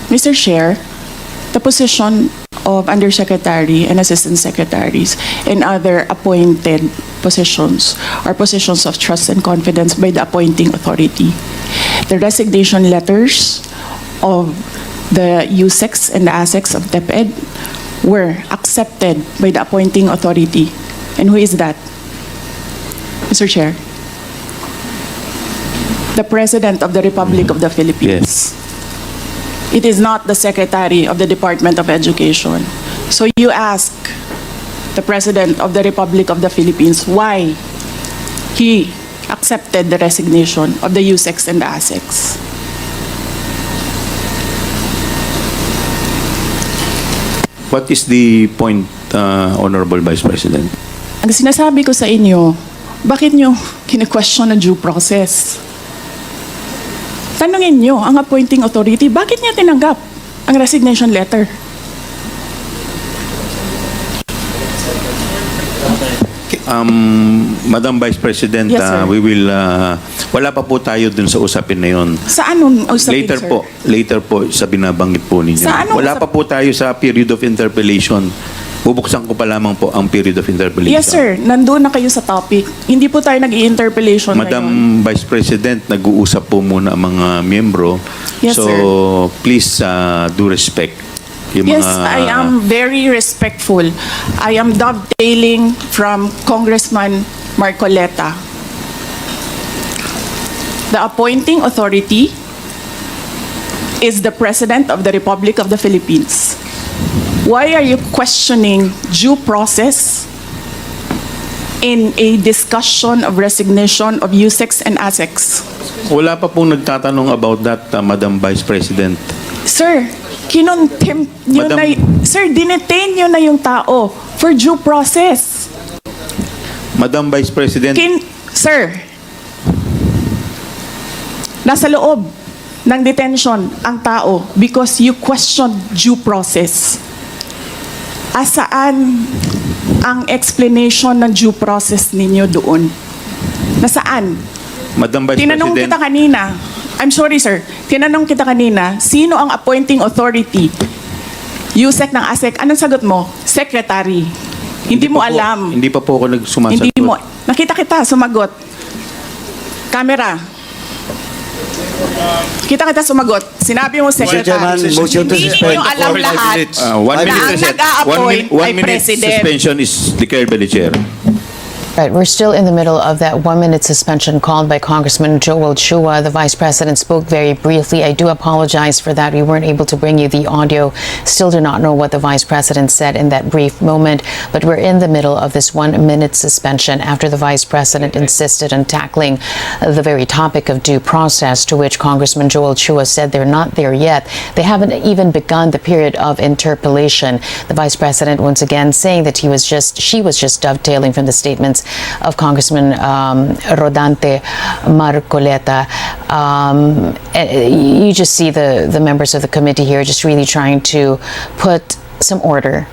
Mr. Chair, the position of Undersecretary and Assistant Secretaries and other appointed positions are positions of trust and confidence by the appointing authority. The resignation letters of the USECs and the ASECs of DepEd were accepted by the appointing authority. And who is that? Mr. Chair? The President of the Republic of the Philippines. Yes. It is not the Secretary of the Department of Education. So you ask the President of the Republic of the Philippines why he accepted the resignation of the USECs and the ASECs. What is the point, Honorable Vice President? Ang sinasabi ko sa inyo, bakit nyo kine-question ang due process? Tanungin nyo ang appointing authority, bakit niya tinanggap ang resignation letter? Madam Vice President, Yes, sir. we will, wala pa po tayo dun sa usapin na yun. Sa anong usapin, Later sir? later po sa binabanggit po ninyo. Sa anong Wala pa po tayo sa period of interpellation. Bubuksan ko pa lamang po ang period of interpellation. Yes, sir. Nandun na kayo sa topic. Hindi po tayo nag-i-interpellation Madam ngayon. Vice President, nag-uusap po muna ang mga miyembro. Yes, so, sir. please do respect. Yung Yes, mga, I am very respectful. I am dovetailing from Congressman Marcoleta. The appointing authority is the President of the Republic of the Philippines. Why are you questioning due process in a discussion of resignation of USECs and ASECs? Wala pa pong nagtatanong about that, Madam Vice President. Sir, kinontempt nyo Madam- na, sir, dinetain nyo na yung tao for due process. Madam Vice President, Sir, nasa loob ng detention ang tao because you questioned due process. Asaan ang explanation ng due process ninyo doon? Nasaan? Madam Vice Tinanong President, kita kanina. I'm sorry, sir. Tinanong kita kanina, sino ang appointing authority? USEC ng ASEC. Anong sagot mo? Secretary. Hindi mo pa po- alam. Hindi pa po ako nagsumasagot. Hindi mo. Nakita kita, sumagot. Camera. Kita sumagot. Sinabi mo, Secretary. Chairman, motion to Hindi suspend ninyo alam for 5 lahat. minutes. 1 Na minute ang reset. nag-a-appoint One ay minute President. suspension is declared by the chair. Right, we're still in the middle of that 1-minute suspension called by Congressman Joel Chua. The Vice President spoke very briefly. I do apologize for that. We weren't able to bring you the audio. Still do not know what the Vice President said in that brief moment, but we're in the middle of this 1-minute suspension after the Vice President insisted on tackling the very topic of due process, to which Congressman Joel Chua said they're not there yet. They haven't even begun the period of interpellation. The Vice President once again saying that she was just dovetailing from the statements of Congressman Rodante Marcoleta. You just see the members of the committee here just really trying to put some order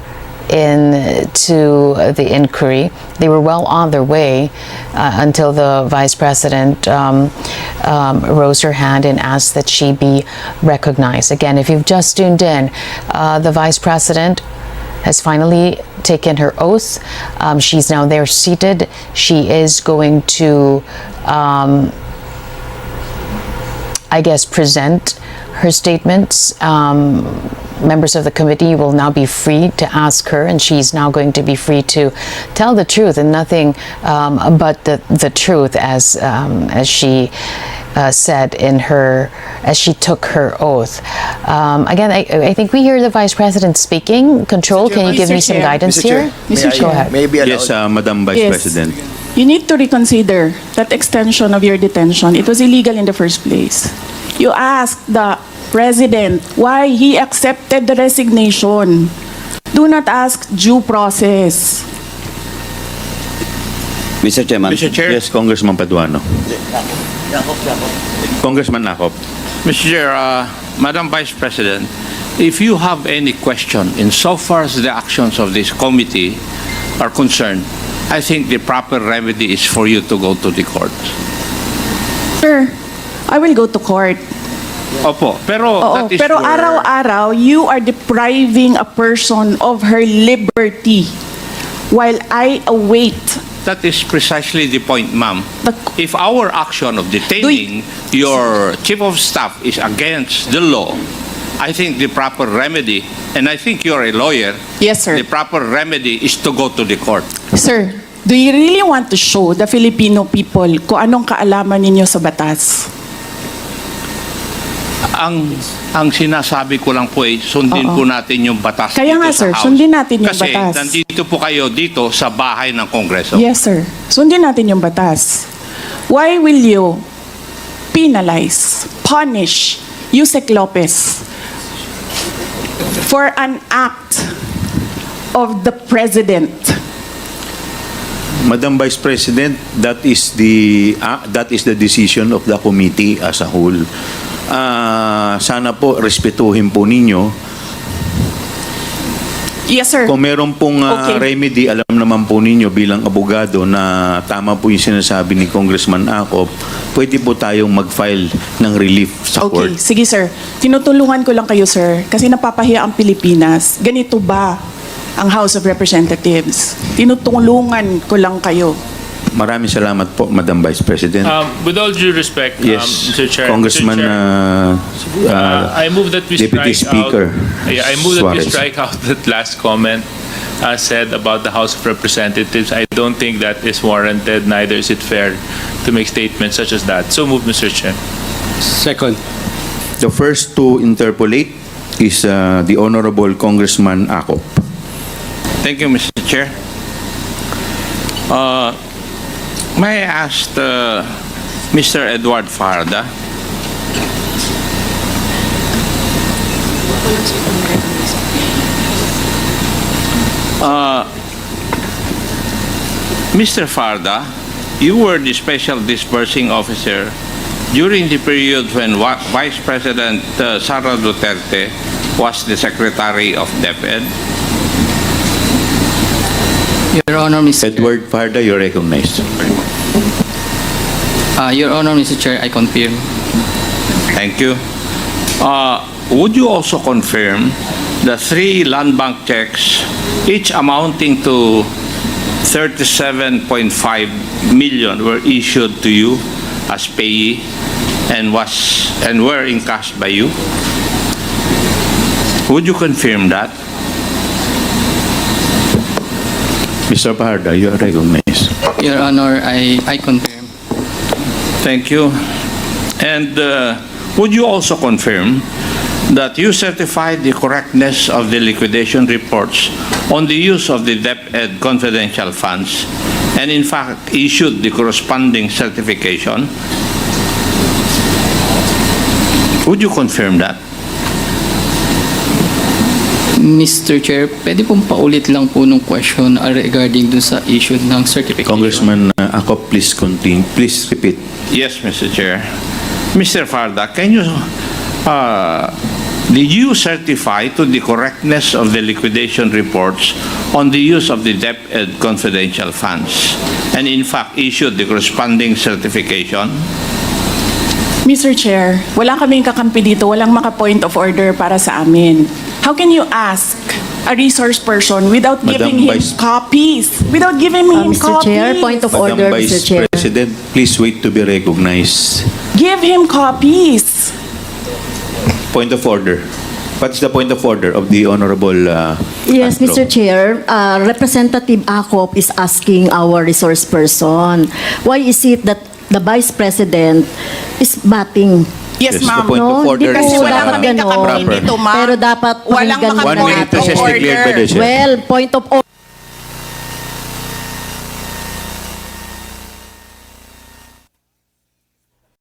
into the inquiry. They were well on their way until the Vice President rose her hand and asked that she be recognized. Again, if you've just tuned in, the Vice President has finally taken her oath. She's now there seated. She is going to, present her statements. Members of the committee will now be free to ask her, and she's now going to be free to tell the truth and nothing but the truth, as she said as she took her oath. Again, I think we hear the Vice President speaking. Control, can you give me some guidance here? Mr. Go ahead. Maybe Yes, Madam Vice Yes. President. You need to reconsider that extension of your detention. It was illegal in the first place. You asked the President why he accepted the resignation. Do not ask due process. Mr. Chairman. Mr. Chair. Yes, Congressman Paduano. Congressman Nakop. Mr. Chair, Madam Vice President, if you have any question insofar as the actions of this committee are concerned, I think the proper remedy is for you to go to the court. Sir, I will go to court. Opo, pero Oo, that is pero where- araw-araw, you are depriving a person of her liberty while I await That is precisely the point, ma'am. the... If our action of detaining your chief of staff is against the law, I think the proper remedy, and I think you're a lawyer, Yes, sir. the proper remedy is to go to the court. Sir, do you really want to show the Filipino people kung anong kaalaman ninyo sa batas? Ang sinasabi ko lang po ay sundin Oo. po natin yung batas Kaya dito nga, sa sir, House. sundin natin yung Kasi batas. nandito po kayo dito sa bahay ng Kongreso. Yes, sir. Sundin natin yung batas. Why will you penalize, punish Yusek Lopez for an act of the President? Madam Vice President, that is the decision of the committee as a whole. Sana po respetuhin po ninyo. Yes, sir. Kung meron pong Okay. remedy, alam naman po ninyo bilang abogado na tama po yung sinasabi ni Congressman Acop, pwede po tayong mag-file ng relief sa Okay, court. sige sir. Tinutulungan ko lang kayo, sir, kasi napapahiya ang Pilipinas. Ganito ba ang House of Representatives? Tinutulungan ko lang kayo. Maraming salamat po, Madam Vice President. With all due respect, Yes, Mr. Chair, Congressman Mr. Chair, I move that we Deputy strike Speaker out. Yeah, I move that we Suarez. strike out that last comment said about the House of Representatives. I don't think that is warranted. Neither is it fair to make statements such as that. So move, Mr. Chair. Second. The first to interpolate is the Honorable Congressman Acop. Thank you, Mr. Chair. May I ask Mr. Edward Farda? Mr. Farda, you were the special disbursing officer during the period when Vice President Sara Duterte was the Secretary of DepEd. Your Honor, Mr. Edward Farda, you're recognized. Your Honor, Mr. Chair, I confirm. Thank you. Would you also confirm the 3 land bank checks, each amounting to 37.5 million, were issued to you as payee and were encashed by you? Would you confirm that? Mr. Farda, you are recognized. Your Honor, I confirm. Thank you. And would you also confirm that you certified the correctness of the liquidation reports on the use of the DepEd confidential funds and in fact issued the corresponding certification? Would you confirm that? Mr. Chair, pwede pong paulit lang po nung question regarding dun sa issue ng certification. Congressman Acop, please continue. Please repeat. Yes, Mr. Chair. Mr. Farda, can you, did you certify to the correctness of the liquidation reports on the use of the DepEd confidential funds and in fact issued the corresponding certification? Mr. Chair, wala kaming kakampi dito, walang maka-point of order para sa amin. How can you ask a resource person without Madam giving him Vice- copies? Without giving him Mr. copies? Chair, point of order, Madam Vice Mr. Chair. President, please wait to be recognized. Give him copies. Point of order. What is the point of order of the Honorable Yes, Castro? Mr. Chair, Representative Acop is asking our resource person, why is it that the Vice President is batting? Yes, Yes, the ma'am. point of No, order hindi Kasi po is, wala dapat kaming ganon. kakampi dito, ma'am. Pero dapat Walang pakinggan mga One natin. minute point of recess declared by the order. chair. Well, point of order.